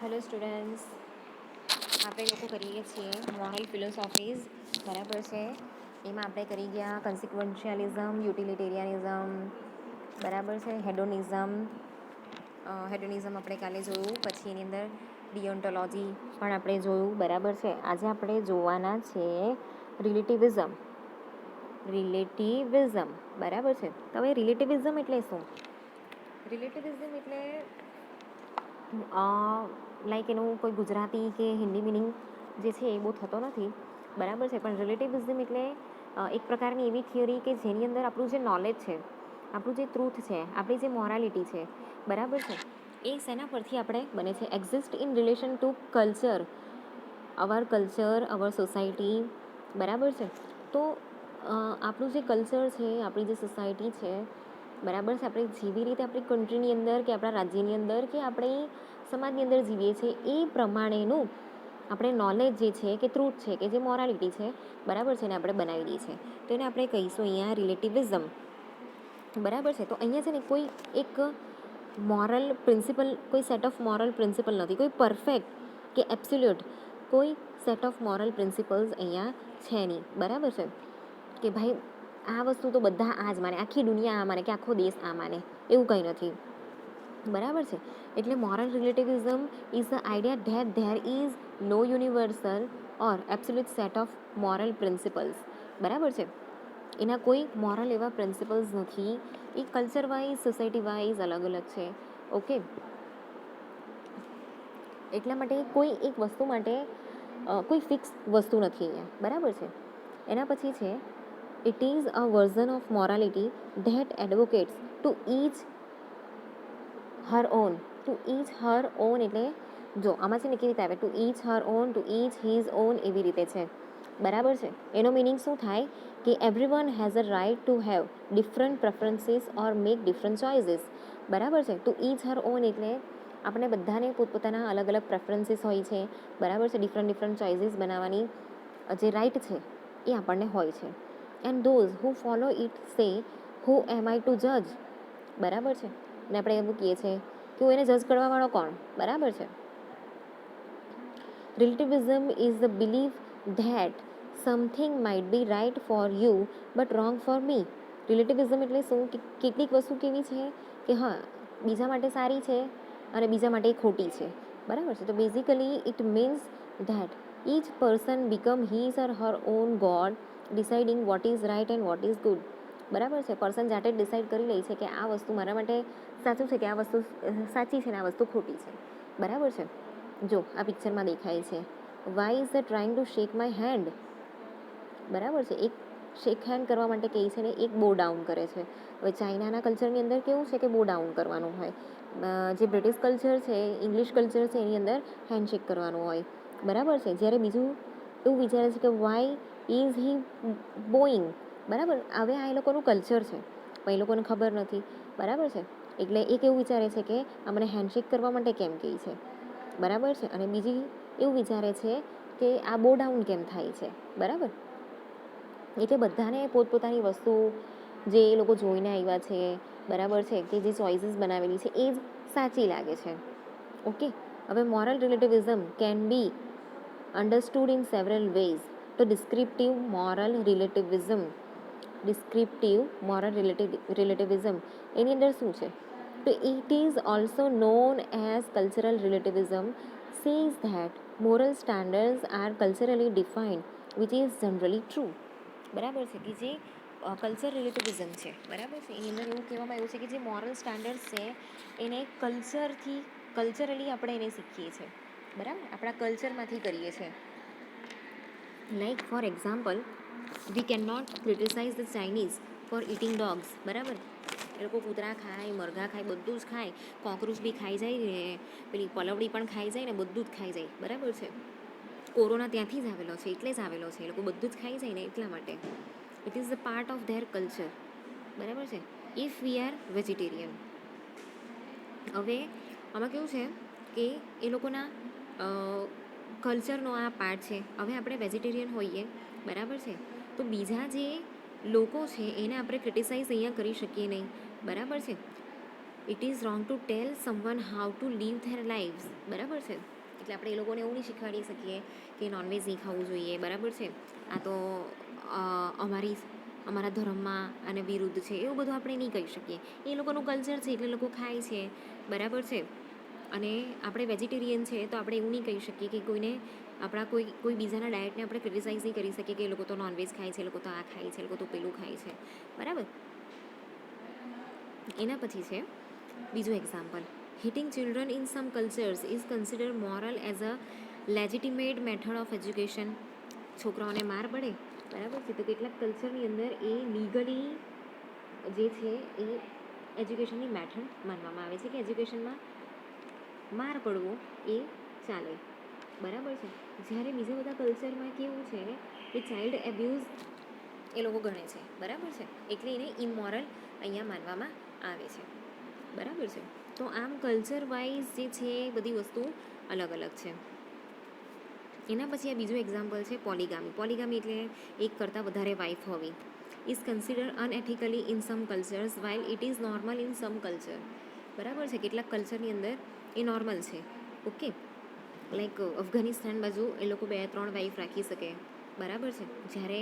Hello students, આપણે લોકો કરીએ છીએ મોરલ ફિલોસોફીઝ, બરાબર છે. એમાં આપણે કરી ગયા કન્સિક્વન્શિયાલિઝમ, યુટિલિટેરિયનિઝમ, બરાબર છે. હેડોનિઝમ આપણે કાલે જોયું. પછી એની અંદર ડિયોન્ટોલોજી પણ આપણે જોયું, બરાબર છે. આજે આપણે જોવાના છે રિલેટિવિઝમ, બરાબર છે. તો હવે રિલેટિવિઝમ એટલે શું? રિલેટિવિઝમ એટલે લાઈક એનું કોઈ ગુજરાતી કે હિન્દી મિનિંગ જે છે એ બહુ થતો નથી, બરાબર છે. પણ રિલેટિવિઝમ એટલે એક પ્રકારની એવી થિયરી કે જેની અંદર આપણું જે નોલેજ છે, આપણું જે ટ્રુથ છે, આપણી જે મોરાલિટી છે, બરાબર છે, એ શેના પરથી આપણે બને છે? Exist in relation to culture, our society, બરાબર છે. તો આપણું જે કલ્ચર છે, આપણી જે સોસાયટી છે, બરાબર છે, આપણે જેવી રીતે આપણી કન્ટ્રીની અંદર કે આપણા રાજ્યની અંદર કે આપણી સમાજની અંદર જીવીએ છીએ એ પ્રમાણેનું આપણે નોલેજ જે છે કે ટ્રુથ છે કે જે મોરાલિટી છે, બરાબર છે, ને આપણે બનાવી દઈએ છીએ. તો એને આપણે કહીશું અહીંયા રિલેટિવિઝમ, બરાબર છે. તો અહીંયા છે ને કોઈ એક મોરલ પ્રિન્સિપલ, કોઈ સેટ ઓફ મોરલ પ્રિન્સિપલ નથી, કોઈ પરફેક્ટ કે એબ્સોલ્યુટ કોઈ સેટ ઓફ મોરલ પ્રિન્સિપલ્સ અહીંયા છે નહીં, બરાબર છે. કે ભાઈ આ વસ્તુ તો બધા આ જ માને, આખી દુનિયા આ માને કે આખો દેશ આ માને, એવું કંઈ નથી, બરાબર છે. એટલે moral relativism is the idea that there is no universal or absolute set of moral principles, બરાબર છે. એના કોઈ મોરલ એવા પ્રિન્સિપલ્સ નથી, એ કલ્ચર વાઇઝ, સોસાયટી વાઇઝ અલગ અલગ છે. ઓકે, એટલા માટે કોઈ એક વસ્તુ માટે કોઈ ફિક્સ વસ્તુ નથી અહીંયા, બરાબર છે. એના પછી છે it is a version of morality that advocates to each Har on, એટલે જો આમાં છે ને કેવી રીતે આવે, to each Har on, to each his own, એવી રીતે છે, બરાબર છે. એનો મિનિંગ શું થાય કે every one has a right to have different preferences or make different choices, બરાબર છે. ટુ ઈચ હર ઓન એટલે આપણે બધાને પોતપોતાના અલગ અલગ પ્રેફરન્સીસ હોય છે, બરાબર છે. ડિફરન્ટ ચોઇસીસ બનાવવાની જે રાઇટ છે એ આપણને હોય છે. And those who follow it સે હુ એમ આઈ ટુ જજ, બરાબર છે. ને આપણે એવું કહીએ છીએ કે હું એને જજ કરવાવાળો કોણ, બરાબર છે. Relativism is the belief that something might be right for you but wrong for me. Relativism એટલે શું? કે કેટલીક વસ્તુ કેવી છે કે હા, બીજા માટે સારી છે અને બીજા માટે ખોટી છે, બરાબર છે. તો basically it means that each person become his or her own god, deciding what is right and what is good, બરાબર છે. પર્સન જાતે જ ડિસાઇડ કરી લે છે કે આ વસ્તુ મારા માટે સાચું છે કે આ વસ્તુ સાચી છે ને આ વસ્તુ ખોટી છે, બરાબર છે. જો આ પિક્ચરમાં દેખાય છે, why is the trying to shake my hand, બરાબર છે. એક શેક હેન્ડ કરવા માટે કહે છે ને એક બો ડાઉન કરે છે. હવે ચાઇનાના કલ્ચરની અંદર કેવું છે કે બો ડાઉન કરવાનું હોય, જે બ્રિટિશ કલ્ચર છે, ઇંગ્લિશ કલ્ચર છે, એની અંદર હેન્ડશેક કરવાનું હોય, બરાબર છે. જ્યારે બીજું એવું વિચારે છે કે વાય ઇઝ હી બોઈંગ, બરાબર. હવે આ એ લોકોનું કલ્ચર છે પણ એ લોકોને ખબર નથી, બરાબર છે. એટલે એક એવું વિચારે છે કે આ મને હેન્ડશેક કરવા માટે કેમ કહે છે, બરાબર છે. અને બીજી એવું વિચારે છે કે આ બો ડાઉન કેમ થાય છે, બરાબર. એટલે બધાને પોતપોતાની વસ્તુ જે એ લોકો જોઈને આવ્યા છે, બરાબર છે, કે જે ચોઇસીસ બનાવેલી છે એ જ સાચી લાગે છે. ઓકે, હવે moral relativism can be understood in several ways. તો ડિસ્ક્રિપ્ટિવ મોરલ રિલેટિવિઝમ એની અંદર શું છે? તો it is also known as cultural relativism says that moral standards are culturally defined which is generally true, બરાબર છે. કે જે કલ્ચર રિલેટિવિઝમ છે, બરાબર છે, એની અંદર એવું કહેવામાં આવ્યું છે કે જે મોરલ સ્ટાન્ડર્ડ્સ છે એને કલ્ચરલી આપણે એને શીખીએ છીએ, બરાબર, આપણા કલ્ચરમાંથી કરીએ છીએ. Like for example, we can not criticise the Chinese for eating dogs, બરાબર. એ લોકો કૂતરા ખાય, મરઘા ખાય, બધું જ ખાય, કોકરોચ બી ખાઈ જાય, પેલી પલવડી પણ ખાઈ જાય ને બધું જ ખાઈ જાય, બરાબર છે. કોરોના ત્યાંથી જ આવેલો છે, એટલે જ આવેલો છે. એ લોકો બધું જ ખાઈ જાય ને એટલા માટે. It is a part of their culture, બરાબર છે. ઇફ વી આર વેજીટેરિયન, હવે આમાં કેવું છે કે એ લોકોના કલ્ચરનો આ પાર્ટ છે. હવે આપણે વેજીટેરિયન હોઈએ, બરાબર છે, તો બીજા જે લોકો છે એને આપણે ક્રિટિસાઇઝ અહીંયા કરી શકીએ નહીં, બરાબર છે. It is wrong to tell someone how to live their lives, બરાબર છે. એટલે આપણે એ લોકોને એવું નહીં શીખવાડી શકીએ કે નોનવેજ નહીં ખાવું જોઈએ, બરાબર છે. આ તો અમારા ધર્મમાં અને વિરુદ્ધ છે, એવું બધું આપણે નહીં કહી શકીએ. એ લોકોનું કલ્ચર છે એટલે લોકો ખાય છે, બરાબર છે. અને આપણે વેજીટેરિયન છે તો આપણે એવું નહીં કહી શકીએ કે કોઈને આપણા કોઈ બીજાના ડાયટને આપણે ક્રિટિસાઇઝ નહીં કરી શકીએ કે એ લોકો તો નોનવેજ ખાય છે, એ લોકો તો આ ખાય છે, એ લોકો તો પેલું ખાય છે, બરાબર. એના પછી છે બીજું example. Hitting children in some cultures is considered moral as a legitimate method of education. છોકરાઓને માર પડે, બરાબર છે, તો કેટલાક કલ્ચરની અંદર એ લીગલી જે છે એ એજ્યુકેશનની મેથડ માનવામાં આવે છે કે એજ્યુકેશનમાં માર પડવો એ ચાલે, બરાબર છે. જ્યારે બીજા બધા કલ્ચરમાં કેવું છે કે ચાઇલ્ડ એબ્યુઝ એ લોકો ગણે છે, બરાબર છે, એટલે એને ઇમોરલ અહીંયા માનવામાં આવે છે, બરાબર છે. તો આમ કલ્ચર વાઇઝ જે છે એ બધી વસ્તુ અલગ અલગ છે. એના પછી આ બીજું એક્ઝામ્પલ છે પોલીગામી. પોલીગામી એટલે એક કરતાં વધારે વાઇફ હોવી. Is considered unethically in some cultures while it is normal in some culture, બરાબર છે. કેટલાક કલ્ચરની અંદર એ નોર્મલ છે, ઓકે. લાઈક અફઘાનિસ્તાન બાજુ એ લોકો 2-3 વાઇફ રાખી શકે, બરાબર છે. જ્યારે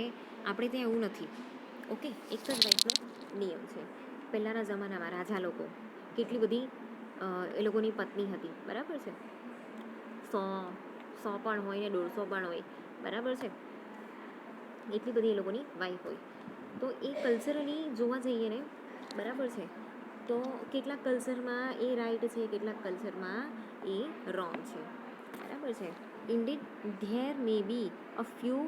આપણે ત્યાં એવું નથી, ઓકે. એક જ વાઇફનો નિયમ છે. પહેલાંના જમાનામાં રાજા લોકો કેટલી બધી એ લોકોની પત્ની હતી, બરાબર છે. 100 પણ હોય ને 150 પણ હોય, બરાબર છે. એટલી બધી એ લોકોની વાઇફ હોય. તો એ કલ્ચરલી જોવા જઈએ ને, બરાબર છે, તો કેટલાક કલ્ચરમાં એ રાઈટ છે, કેટલાક કલ્ચરમાં એ રોંગ છે, બરાબર છે. Indeed there may be a few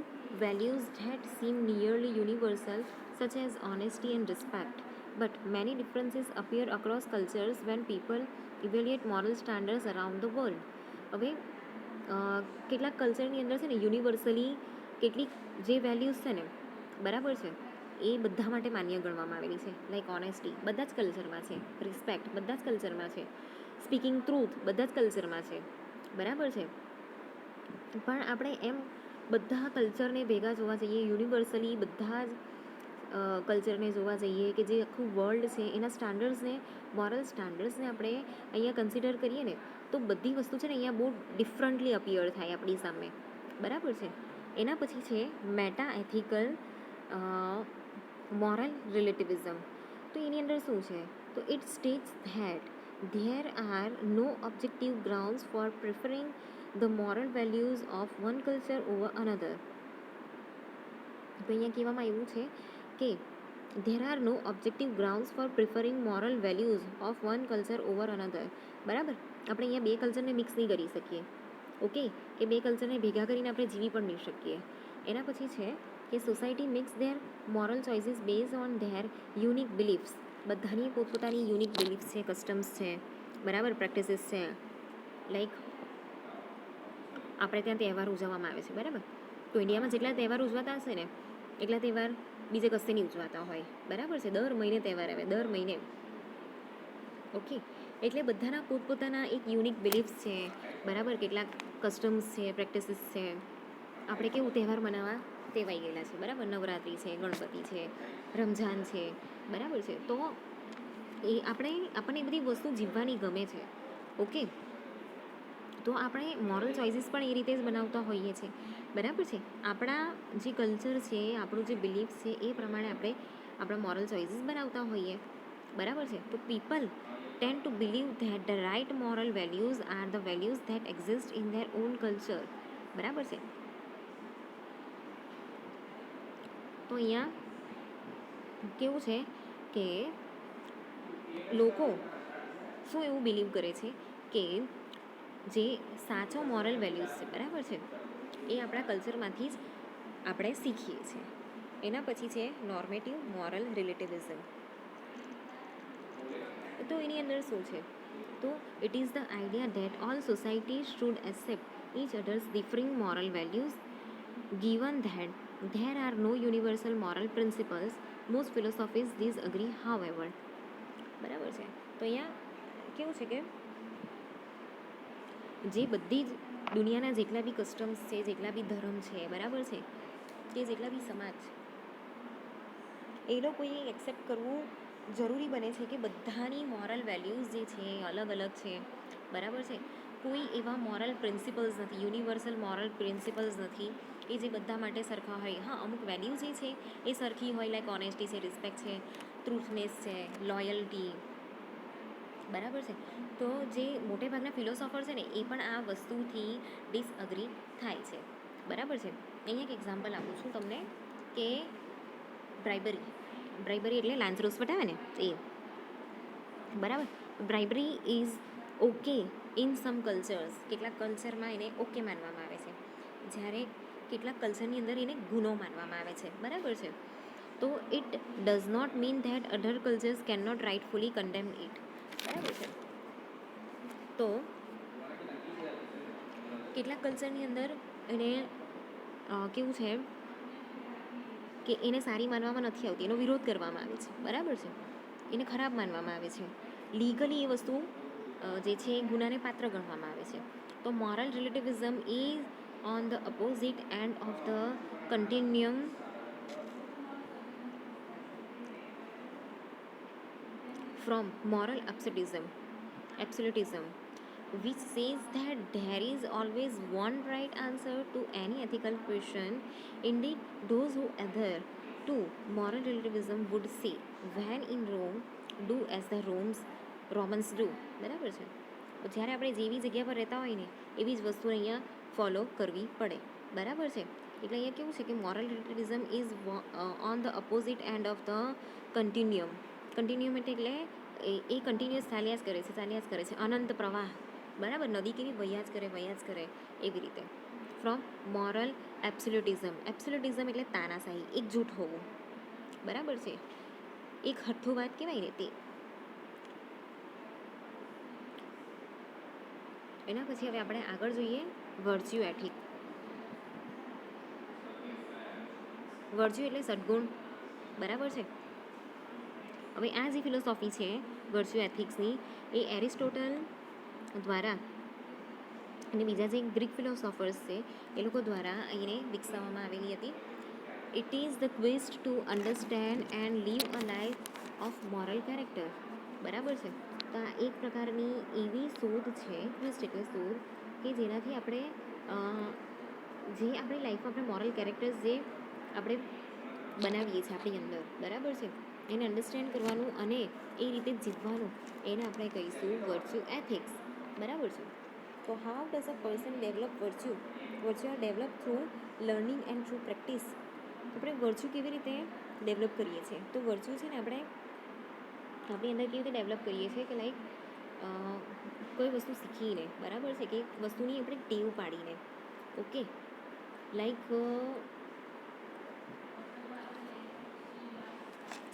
values that seem nearly universal such as honesty and respect, but many differences appear across cultures when people evaluate moral standards around the world. હવે કેટલાક કલ્ચરની અંદર છે ને universally કેટલીક જે values છે ને, બરાબર છે, એ બધા માટે માન્ય ગણવામાં આવેલી છે. લાઈક ઓનેસ્ટી બધા જ કલ્ચરમાં છે, રિસ્પેક્ટ બધા જ કલ્ચરમાં છે, સ્પીકિંગ ટ્રુથ બધા જ કલ્ચરમાં છે, બરાબર છે. પણ આપણે એમ બધા કલ્ચરને ભેગા જોવા જઈએ, યુનિવર્સલી બધા જ કલ્ચરને જોવા જઈએ કે જે આખું વર્લ્ડ છે એના સ્ટાન્ડર્ડ્સને, મોરલ સ્ટાન્ડર્ડ્સને આપણે અહીંયા કન્સિડર કરીએ ને, તો બધી વસ્તુ છે ને અહીંયા બહુ ડિફરન્ટલી અપિયર થાય આપણી સામે, બરાબર છે. એના પછી છે મેટા એથિકલ મોરલ રિલેટિવિઝમ. તો એની અંદર શું છે, તો it states that there are no objective grounds for preferring the moral values of one culture over another. તો અહીંયા કહેવામાં આવ્યું છે કે there are no objective grounds for preferring moral values of one culture over another, બરાબર. આપણે અહીંયા બે કલ્ચરને મિક્સ નહીં કરી શકીએ, ઓકે, કે બે કલ્ચરને ભેગા કરીને આપણે જીવી પણ નહીં શકીએ. એના પછી છે કે society makes their moral choices base on their unique beliefs. બધાની પોતપોતાની યુનિક બિલીફ્સ છે, કસ્ટમ્સ છે, બરાબર, પ્રેક્ટિસીસ છે. લાઈક આપણે ત્યાં તહેવાર ઉજવવામાં આવે છે, બરાબર. તો ઇન્ડિયામાં જેટલા તહેવાર ઉજવાતા હશે ને એટલા તહેવાર બીજે કશે નહીં ઉજવાતા હોય, બરાબર છે. દર મહિને તહેવાર આવે, દર મહિને, ઓકે. એટલે બધાના પોતપોતાના એક યુનિક બિલીફ્સ છે, બરાબર, કેટલાક કસ્ટમ્સ છે, પ્રેક્ટિસીસ છે. આપણે કેવું તહેવાર મનાવવા ટેવાઈ ગયેલા છે, બરાબર. નવરાત્રિ છે, ગણપતિ છે, રમઝાન છે, બરાબર છે. તો આપણને એ બધી વસ્તુ જીવવાની ગમે છે, ઓકે. તો આપણે મોરલ ચોઇસીસ પણ એ રીતે જ બનાવતા હોઈએ છીએ, બરાબર છે. આપણા જે કલ્ચર છે, આપણું જે બિલીફ્સ છે એ પ્રમાણે આપણે આપણા મોરલ ચોઇસીસ બનાવતા હોઈએ, બરાબર છે. તો people tend to believe that the right moral values are the values that exist in their own culture, બરાબર છે. તો અહીંયા કેવું છે કે લોકો શું એવું બિલીવ કરે છે કે જે સાચો મોરલ વેલ્યુઝ છે, બરાબર છે, એ આપણા કલ્ચરમાંથી જ આપણે શીખીએ છીએ. એના પછી છે નોર્મેટિવ મોરલ રિલેટિવિઝમ. તો એની અંદર શું છે, તો it is the idea that all society should accept each other's differing moral values given that there are no universal moral principles. Most philosophies disagree, however, બરાબર છે. તો અહીંયા કેવું છે કે જે બધી જ દુનિયાના જેટલા બી કસ્ટમ્સ છે, જેટલા બી ધર્મ છે, બરાબર છે, કે જેટલા બી સમાજ, એ લોકોએ એક્સેપ્ટ કરવું જરૂરી બને છે કે બધાની મોરલ વેલ્યુઝ જે છે એ અલગ અલગ છે, બરાબર છે. કોઈ એવા મોરલ પ્રિન્સિપલ્સ નથી, યુનિવર્સલ મોરલ પ્રિન્સિપલ્સ નથી એ જે બધા માટે સરખા હોય. હા, અમુક વેલ્યુ જે છે એ સરખી હોય, લાઈક ઓનેસ્ટી છે, રિસ્પેક્ટ છે, ટ્રુથનેસ છે, લોયલ્ટી, બરાબર છે. તો જે મોટે ભાગના ફિલોસોફર છે ને એ પણ આ વસ્તુથી ડિસઅગ્રી થાય છે, બરાબર છે. અહીંયા એક એક્ઝામ્પલ આપું છું તમને કે બ્રાઇબરી એટલે લાંચ રૂશ્વટ આવે ને એ, બરાબર. Bribery is okay in some cultures, કેટલાક કલ્ચરમાં એને ઓકે માનવામાં આવે છે, જ્યારે કેટલાક કલ્ચરની અંદર એને ગુનો માનવામાં આવે છે, બરાબર છે. તો it does not mean that other cultures can not rightfully condemn it, બરાબર છે. તો કેટલાક કલ્ચરની અંદર એને કેવું છે કે એને સારી માનવામાં નથી આવતી, એનો વિરોધ કરવામાં આવે છે, બરાબર છે, એને ખરાબ માનવામાં આવે છે. લીગલી એ વસ્તુ જે છે એ ગુનાને પાત્ર ગણવામાં આવે છે. તો moral relativism is on the opposite end of the continuum from moral absolutism, which says that there is always one right answer to any ethical question. Indeed, those who adhere to moral relativism would say, when in Rome, do as the Romans do. બરાબર છે. તો જ્યારે આપણે જેવી જગ્યા પર રહેતા હોય ને એવી જ વસ્તુ અહીંયા ફોલો કરવી પડે, બરાબર છે. એટલે અહીંયા કેવું છે કે moral relativism is on the opposite end of the continuum. Continuum એટલે એ કન્ટિન્યુઅસ ચાલ્યા જ કરે છે, અનંત પ્રવાહ, બરાબર. નદી કેવી વહ્યા જ કરે એવી રીતે. ફ્રોમ મોરલ એબ્સોલ્યુટિઝમ એટલે તાનાશાહી, એક જૂઠ હોવું, બરાબર છે, એક હઠ્ઠું વાત કહેવાય ને તે. એના પછી હવે આપણે આગળ જોઈએ વર્ચ્યુ એથિક. વર્ચ્યુ એટલે સદગુણ, બરાબર છે. હવે આ જે ફિલોસોફી છે વર્ચ્યુ એથિક્સની એ એરિસ્ટોટલ દ્વારા અને બીજા જે ગ્રીક ફિલોસોફર્સ છે એ લોકો દ્વારા એને વિકસાવવામાં આવેલી હતી. It is the quest to understand and live a life of moral character, બરાબર છે. તો આ એક પ્રકારની એવી શોધ છે, ક્વેસ્ટ એટલે શોધ, કે જેનાથી આપણે જે આપણી લાઈફમાં આપણે મોરલ કેરેક્ટર્સ જે આપણે બનાવીએ છીએ આપણી અંદર, બરાબર છે, એને અન્ડરસ્ટેન્ડ કરવાનું અને એ રીતે જીવવાનું, એને આપણે કહીશું વર્ચ્યુ એથિક્સ, બરાબર છે. તો how does a person develop virtue are develop through learning and through practice. આપણે વર્ચ્યુ કેવી રીતે ડેવલપ કરીએ છીએ? તો વર્ચ્યુ છે ને આપણે આપણી અંદર કેવી રીતે ડેવલપ કરીએ છીએ કે લાઈક કોઈ વસ્તુ શીખીને, બરાબર છે, કે વસ્તુની આપણે ટેવ પાડીને, ઓકે, લાઈક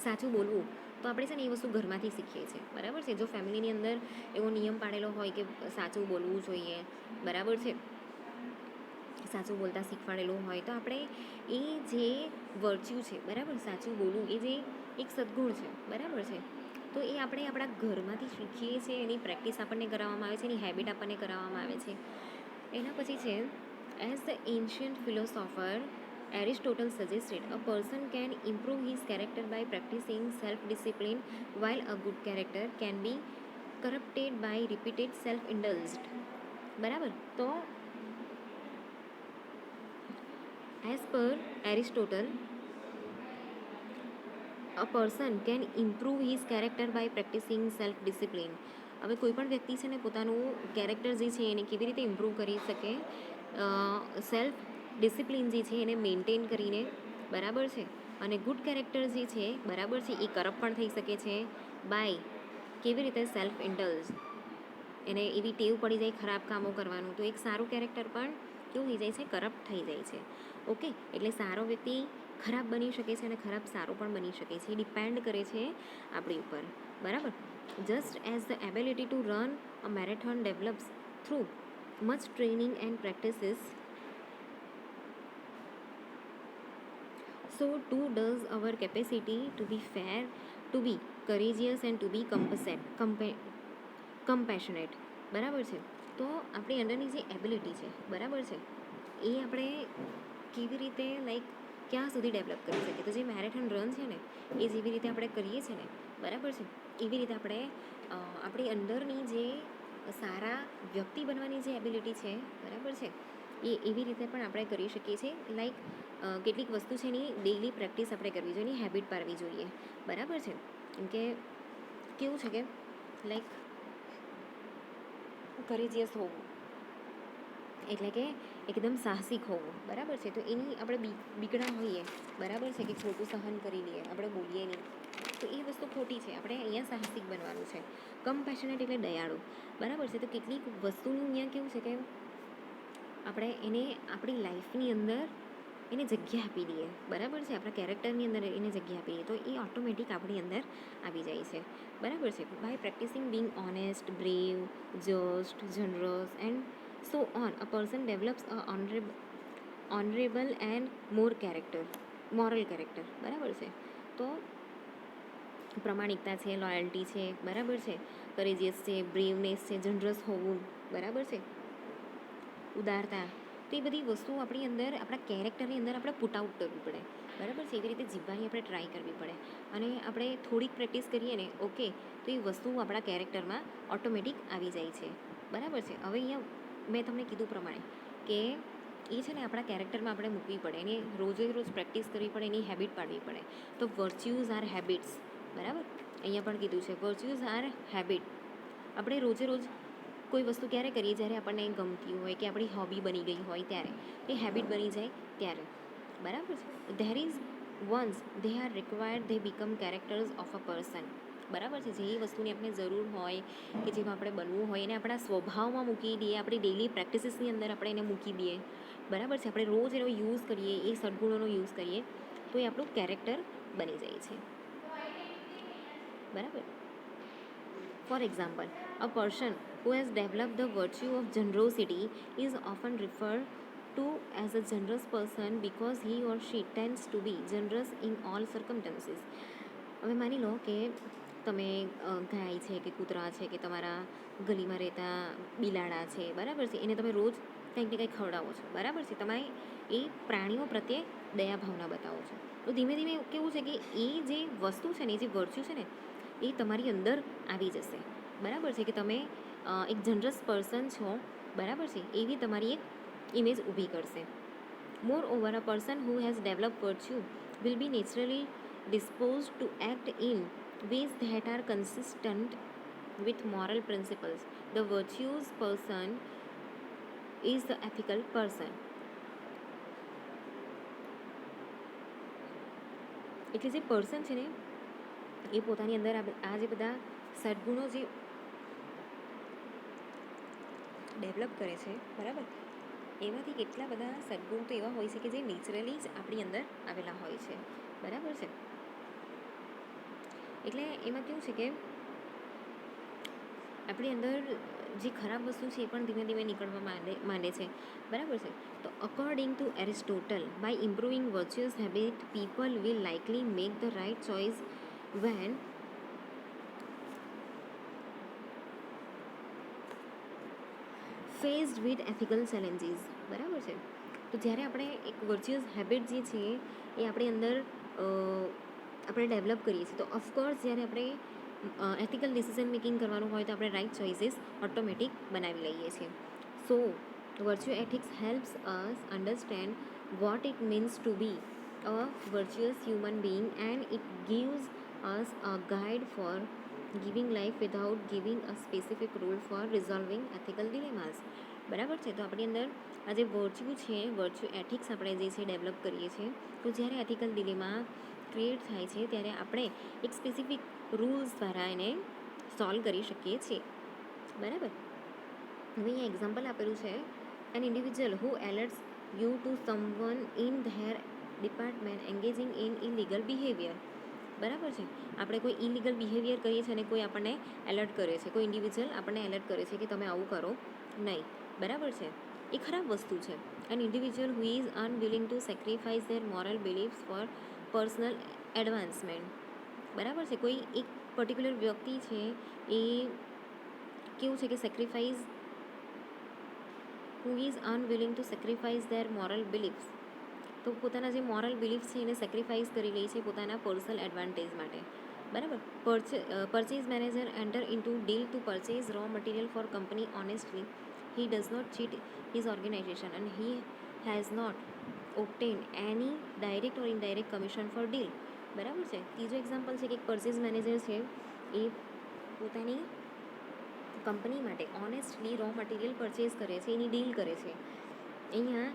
સાચું બોલવું, તો આપણે છે ને એ વસ્તુ ઘરમાંથી શીખીએ છીએ, બરાબર છે. જો ફેમિલીની અંદર એવો નિયમ પાડેલો હોય કે સાચું બોલવું જોઈએ, બરાબર છે, સાચું બોલતા શીખવાડેલું હોય, તો આપણે એ જે વર્ચ્યુ છે, બરાબર, સાચું બોલવું એ જે એક સદગુણ છે, બરાબર છે, તો એ આપણે આપણા ઘરમાંથી શીખીએ છીએ, એની પ્રેક્ટિસ આપણને કરાવવામાં આવે છે, એની હેબિટ આપણને કરાવવામાં આવે છે. એના પછી છે as the ancient philosopher Aristotle suggested a person can improve his character by practicing self-discipline, while a good character can be corrupted by repeated self-indulged. બરાબર. તો as per Aristotle, a person can improve his character by practicing self-discipline. હવે કોઈ પણ વ્યક્તિ છે ને પોતાનું character જે છે એને કેવી રીતે ઇમ્પ્રૂવ કરી શકે? સેલ્ફ ડિસિપ્લિન જે છે એને મેન્ટેન કરીને, બરાબર છે, અને ગુડ કેરેક્ટર જે છે, બરાબર છે, એ કરપ્ટ પણ થઈ શકે છે બાય કેવી રીતે? સેલ્ફ ઇન્ડલ્જ, એને એવી ટેવ પડી જાય ખરાબ કામો કરવાનું, તો એક સારું કેરેક્ટર પણ કેવું થઈ જાય છે? કરપ્ટ થઈ જાય છે, ઓકે. એટલે સારો વ્યક્તિ ખરાબ બની શકે છે અને ખરાબ સારો પણ બની શકે છે, ડિપેન્ડ કરે છે આપણી ઉપર, બરાબર. Just as the ability to run a marathon develops through much training and practices, so too does our capacity to be fair, to be courageous and to be compassionate, બરાબર છે. તો આપણી અંદરની જે એબિલિટી છે, બરાબર છે, એ આપણે કેવી રીતે લાઈક ક્યાં સુધી ડેવલપ કરી શકીએ? તો જે મેરેથોન રન છે ને એ જેવી રીતે આપણે કરીએ છીએ ને, બરાબર છે. એવી રીતે આપણે આપણી અંદરની જે સારા વ્યક્તિ બનવાની જે એબિલિટી છે, બરાબર છે, એ એવી રીતે પણ આપણે કરી શકીએ છીએ. લાઈક કેટલીક વસ્તુ છે એની ડેઈલી પ્રેક્ટિસ આપણે કરવી જોઈએ, એની હેબિટ પાડવી જોઈએ, બરાબર છે. કેમ કે કેવું છે કે લાઈક કરેજિયસ હોવું એટલે કે એકદમ સાહસિક હોવું, બરાબર છે. તો એની આપણે બીકડા હોઈએ, બરાબર છે, કે ખોટું સહન કરી લઈએ, આપણે બોલીએ નહીં, તો એ વસ્તુ ખોટી છે. આપણે અહીંયા સાહસિક બનવાનું છે. કમ્પેશનેટ એટલે દયાળુ, બરાબર છે. તો કેટલીક વસ્તુનું અહીંયા કેવું છે કે આપણે એને આપણી લાઈફની અંદર એને જગ્યા આપી દઈએ, બરાબર છે, આપણા કેરેક્ટરની અંદર એને જગ્યા આપી દઈએ, તો એ ઓટોમેટિક આપણી અંદર આવી જાય છે, બરાબર છે. By practicing being honest, brave, just, generous and so on, a person develops a honorable and moral character, બરાબર છે. તો પ્રમાણિકતા છે, લોયલ્ટી છે, બરાબર છે, કરેજિયસ છે, બ્રેવનેસ છે, જનરસ હોવું, બરાબર છે, ઉદારતા, તો એ બધી વસ્તુઓ આપણી અંદર આપણા કેરેક્ટરની અંદર આપણે પુટ આઉટ કરવી પડે, બરાબર છે. એવી રીતે જીવવાની આપણે ટ્રાય કરવી પડે, અને આપણે થોડીક પ્રેક્ટિસ કરીએ ને, ઓકે, તો એ વસ્તુ આપણા કેરેક્ટરમાં ઓટોમેટિક આવી જાય છે, બરાબર છે. હવે અહીંયા મેં તમને કીધું પ્રમાણે કે એ છે ને આપણા કેરેક્ટરમાં આપણે મૂકવી પડે, એને રોજે રોજ પ્રેક્ટિસ કરવી પડે, એની હેબિટ પાડવી પડે. તો વર્ચ્યુઝ આર હેબિટ્સ, બરાબર, અહીંયા પણ કીધું છે વર્ચ્યુઝ આર હેબિટ. આપણે રોજે રોજ કોઈ વસ્તુ ક્યારે કરીએ, જ્યારે આપણને ગમતી હોય કે આપણી હોબી બની ગઈ હોય ત્યારે, એ હેબિટ બની જાય ત્યારે, બરાબર છે. There is once they are required they become characters of a person, બરાબર છે. જે વસ્તુની આપણે જરૂર હોય કે જેમાં આપણે બનવું હોય એને આપણા સ્વભાવમાં મૂકી દઈએ, આપણી ડેઈલી પ્રેક્ટિસીસની અંદર આપણે એને મૂકી દઈએ, બરાબર છે. આપણે રોજ એનો યુઝ કરીએ, એ સદગુણોનો યુઝ કરીએ, તો એ આપણું કેરેક્ટર બની જાય છે, બરાબર. For example, a person who has developed the virtue of generosity is often referred to as a generous person because he or she tends to be generous in all circumstances. હવે માની લો કે તમે ગાય છે કે કૂતરા છે કે તમારા ગલીમાં રહેતા બિલાડા છે, બરાબર છે, એને તમે રોજ કંઈક ને કંઈક ખવડાવો છો, બરાબર છે. તમે એ પ્રાણીઓ પ્રત્યે દયા ભાવના બતાવો છો, તો ધીમે ધીમે કેવું છે કે એ જે વસ્તુ છે ને, એ જે વર્ચ્યુ છે ને, એ તમારી અંદર આવી જશે, બરાબર છે, કે તમે એક જનરસ પર્સન છો, બરાબર છે, એવી તમારી એક ઇમેજ ઊભી કરશે. Moreover, a person who has develop virtue will be naturally disposed to act in ways that are consistent with moral principles. The virtuous person is the ethical person. એટલે જે પર્સન છે ને એ પોતાની અંદર આ જે બધા સદગુણો જે ડેવલપ કરે છે, બરાબર, એમાંથી કેટલા બધા સદગુણ તો એવા હોય છે કે જે નેચરલી જ આપણી અંદર આવેલા હોય છે, બરાબર છે. એટલે એમાં કેવું છે કે આપણી અંદર જે ખરાબ વસ્તુ છે એ પણ ધીમે ધીમે નીકળવા માંડે છે, બરાબર છે. તો according to Aristotle, by improving virtuous habit people will likely make the right choice when faced with ethical challenges, બરાબર છે. તો જ્યારે આપણે એક વર્ચ્યુઅસ હેબિટ જે છે એ આપણી અંદર આપણે ડેવલપ કરીએ છીએ, તો ઓફકોર્સ જ્યારે આપણે એથિકલ ડિસિઝન મેકિંગ કરવાનું હોય તો આપણે રાઇટ ચોઇસીસ ઓટોમેટિક બનાવી લઈએ છીએ. So virtue ethics helps us understand what it means to be a virtuous human being and it gives us a guide for giving life without giving a specific rule for resolving ethical dilemmas, બરાબર છે. તો આપણી અંદર આ જે virtue છે, virtue ethics આપણે જે છે ડેવલપ કરીએ છીએ, તો જ્યારે એથિકલ ડિલેમા ક્રિએટ થાય છે ત્યારે આપણે એક સ્પેસિફિક રૂલ્સ દ્વારા એને સોલ્વ કરી શકીએ છીએ, બરાબર. હવે અહીંયા એક્ઝામ્પલ આપેલું છે, an individual who alerts you to someone in their department engaging in illegal behaviour, બરાબર છે. આપણે કોઈ ઇલીગલ બિહેવિયર કરીએ છીએ અને કોઈ આપણને એલર્ટ કરે છે, કોઈ ઇન્ડિવિજ્યુઅલ આપણને એલર્ટ કરે છે કે તમે આવું કરો નહીં, બરાબર છે, એ ખરાબ વસ્તુ છે. An individual who is unwilling to sacrifice their moral beliefs for personal advancement, બરાબર છે. કોઈ એક પર્ટિક્યુલર વ્યક્તિ છે એ કેવું છે કે who is unwilling to sacrifice their moral beliefs, તો પોતાના જે મોરલ બિલીફ્સ છે એને સેક્રિફાઈસ કરી લે છે પોતાના પર્સનલ એડવાન્ટેજ માટે, બરાબર. Purchase manager enter into deal to purchase raw material for company honestly. He does not cheat his organisation and he has not obtain any direct or indirect commission for deal. બરાબર છે. ત્રીજો example છે કે એક purchase manager છે એ પોતાની company માટે honestly raw material purchase કરે છે, એની ડીલ કરે છે. અહીંયા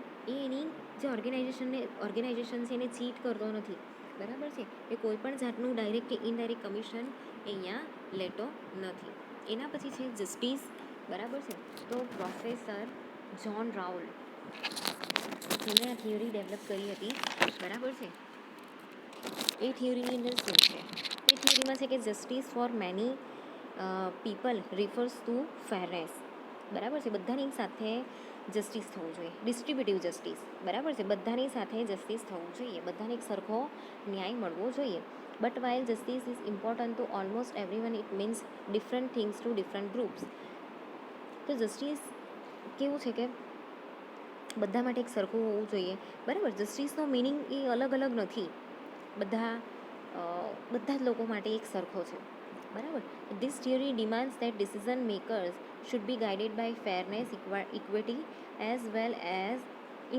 એની જે ઓર્ગેનાઇઝેશન છે એને ચીટ કરતો નથી. બરાબર છે. એ કોઈ પણ જાતનું ડાયરેક્ટ કે ઇનડાયરેક્ટ કમિશન અહીંયા લેતો નથી. એના પછી છે જસ્ટિસ. બરાબર છે. તો પ્રોફેસર જ્હોન રાઉલ એમણે આ થિયરી ડેવલપ કરી હતી. બરાબર છે. એ થિયરીની અંદર શું છે? એ થિયરીમાં છે કે justice for many people refers two fairness. બરાબર છે. બધાની સાથે જસ્ટિસ થવું જોઈએ, ડિસ્ટ્રીબ્યુટિવ જસ્ટિસ. બરાબર છે. બધાની સાથે જસ્ટિસ થવું જોઈએ, બધાને એક સરખો ન્યાય મળવો જોઈએ. But while justice is important to almost everyone, it means different things to different groups. તો જસ્ટિસ કેવું છે કે બધા માટે એક સરખું હોવું જોઈએ. બરાબર. જસ્ટિસનો મિનિંગ એ અલગ અલગ નથી, બધા જ લોકો માટે એક સરખો છે. બરાબર. This theory demands that decision makers should be guided by fairness, equity as well as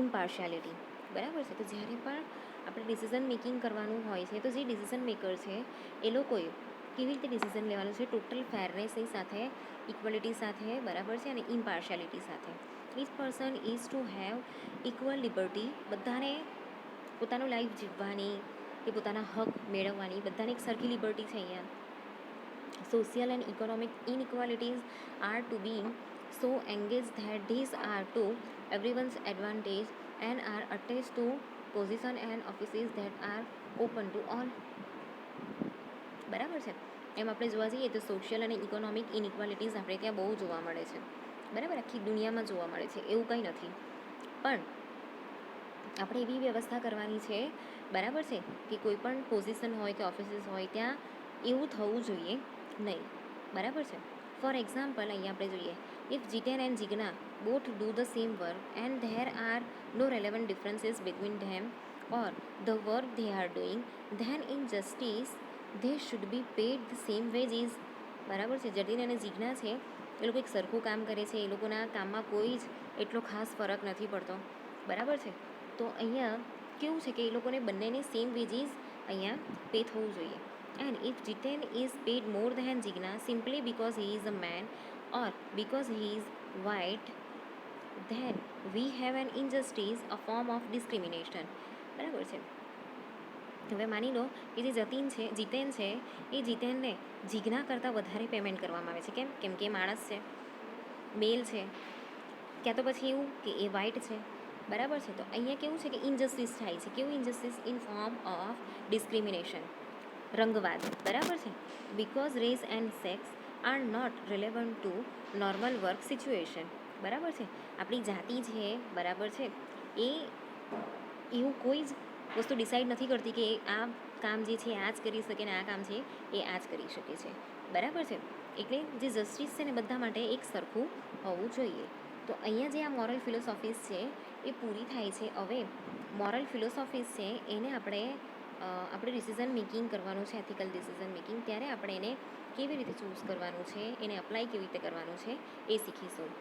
impartiality. બરાબર છે. તો જ્યારે પણ આપણે ડિસિઝન મેકિંગ કરવાનું હોય છે તો જે ડિસિઝન મેકર છે એ લોકોએ કેવી રીતે ડિસિઝન લેવાનું છે? ટોટલ ફેરનેસની સાથે, ઇક્વલિટી સાથે. બરાબર છે. અને ઇમ્પાર્શિયાલિટી સાથે. Each person is to have equal liberty. બધાને પોતાનું લાઈફ જીવવાની કે પોતાના હક મેળવવાની બધાને એક સરખી લિબર્ટી છે અહીંયા. Social and economic inequalities are to be so engaged that these are to everyone's advantage and are attached to position and offices that are open to all. બરાબર છે. એમ આપણે જોવા જઈએ તો સોશિયલ અને ઇકોનોમિક ઇનઇક્વાલિટીઝ આપણે ત્યાં બહુ જોવા મળે છે. બરાબર. આખી દુનિયામાં જોવા મળે છે, એવું કંઈ નથી. પણ આપણે એવી વ્યવસ્થા કરવાની છે. બરાબર છે. કે કોઈ પણ પોઝિશન હોય કે ઓફિસીસ હોય ત્યાં એવું થવું જોઈએ નહીં. બરાબર છે. ફોર એક્ઝામ્પલ અહીંયા આપણે જોઈએ, if Jiten and Jigna both do the same work and there are no relevant differences between them or the work they are doing, then in justice they should be paid the same wages. બરાબર છે. જતીન અને જીગ્ના છે એ લોકો એક સરખું કામ કરે છે, એ લોકોના કામમાં કોઈ જ એટલો ખાસ ફરક નથી પડતો. બરાબર છે. તો અહીંયા કેવું છે કે એ લોકોને બંનેને સેમ વેજીસ અહીંયા પે થવું જોઈએ. And if Jiten is paid more than Jigna simply because he is a man or because he is white, then we have an injustice, a form of discrimination. બરાબર છે. હવે માની લો કે જે જીતેન છે એ જીતેનને જીગ્ના કરતાં વધારે પેમેન્ટ કરવામાં આવે છે. કેમ કે એ માણસ છે, મેલ છે, ક્યાં તો પછી એવું કે એ વ્હાઇટ છે. બરાબર છે. તો અહીંયા કેવું છે કે ઇનજસ્ટિસ થાય છે. કેવું injustice? In form of discrimination, રંગવાદ. બરાબર છે. Because race and sex are not relevant to normal work situation. બરાબર છે. આપણી જાતિ છે, બરાબર છે, એ એવું કોઈ જ વસ્તુ ડિસાઈડ નથી કરતી કે આ કામ જે છે આ જ કરી શકે ને આ કામ છે એ આ જ કરી શકે છે. બરાબર છે. એટલે જે જસ્ટિસ છે ને બધા માટે એક સરખું હોવું જોઈએ. તો અહીંયા જે આ મોરલ ફિલોસોફીસ છે એ પૂરી થાય છે. હવે મોરલ ફિલોસોફીસ છે એને આપણે ડિસિઝન મેકિંગ કરવાનું છે, એથિકલ ડિસિઝન મેકિંગ, ત્યારે આપણે એને કેવી રીતે ચૂઝ કરવાનું છે, એને અપ્લાય કેવી રીતે કરવાનું છે એ શીખીશું.